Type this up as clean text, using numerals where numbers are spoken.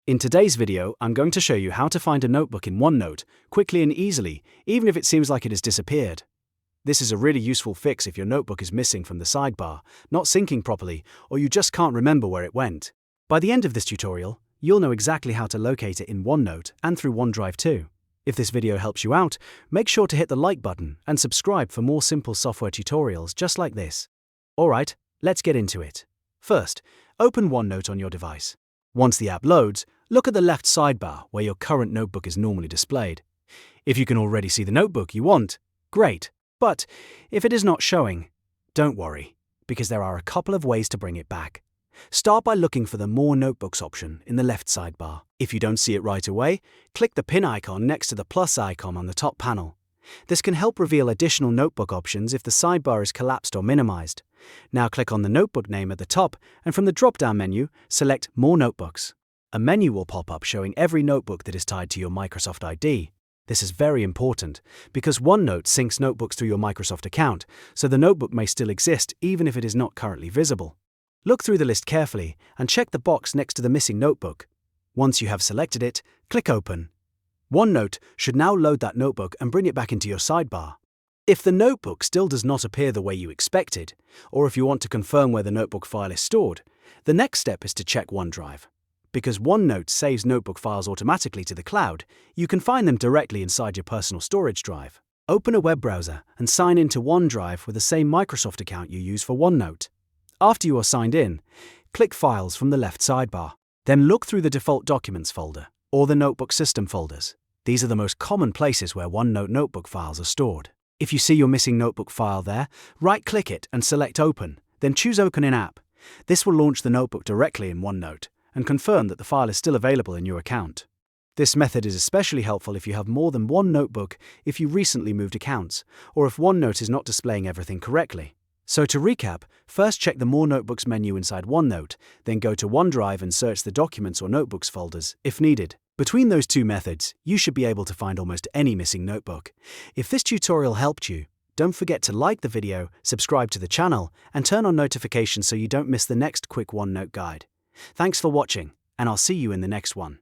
In today's video, I'm going to show you how to find a notebook in OneNote quickly and easily, even if it seems like it has disappeared. This is a really useful fix if your notebook is missing from the sidebar, not syncing properly, or you just can't remember where it went. By the end of this tutorial, you'll know exactly how to locate it in OneNote and through OneDrive too. If this video helps you out, make sure to hit the like button and subscribe for more simple software tutorials just like this. Alright, let's get into it. First, open OneNote on your device. Once the app loads, look at the left sidebar where your current notebook is normally displayed. If you can already see the notebook you want, great. But if it is not showing, don't worry, because there are a couple of ways to bring it back. Start by looking for the More Notebooks option in the left sidebar. If you don't see it right away, click the pin icon next to the plus icon on the top panel. This can help reveal additional notebook options if the sidebar is collapsed or minimized. Now click on the notebook name at the top, and from the drop-down menu, select More Notebooks. A menu will pop up showing every notebook that is tied to your Microsoft ID. This is very important, because OneNote syncs notebooks through your Microsoft account, so the notebook may still exist even if it is not currently visible. Look through the list carefully and check the box next to the missing notebook. Once you have selected it, click Open. OneNote should now load that notebook and bring it back into your sidebar. If the notebook still does not appear the way you expected, or if you want to confirm where the notebook file is stored, the next step is to check OneDrive. Because OneNote saves notebook files automatically to the cloud, you can find them directly inside your personal storage drive. Open a web browser and sign in to OneDrive with the same Microsoft account you use for OneNote. After you are signed in, click Files from the left sidebar. Then look through the default Documents folder or the Notebook System folders. These are the most common places where OneNote notebook files are stored. If you see your missing notebook file there, right-click it and select Open, then choose Open in App. This will launch the notebook directly in OneNote and confirm that the file is still available in your account. This method is especially helpful if you have more than one notebook, if you recently moved accounts, or if OneNote is not displaying everything correctly. So to recap, first check the More Notebooks menu inside OneNote, then go to OneDrive and search the Documents or Notebooks folders, if needed. Between those two methods, you should be able to find almost any missing notebook. If this tutorial helped you, don't forget to like the video, subscribe to the channel, and turn on notifications so you don't miss the next quick OneNote guide. Thanks for watching, and I'll see you in the next one.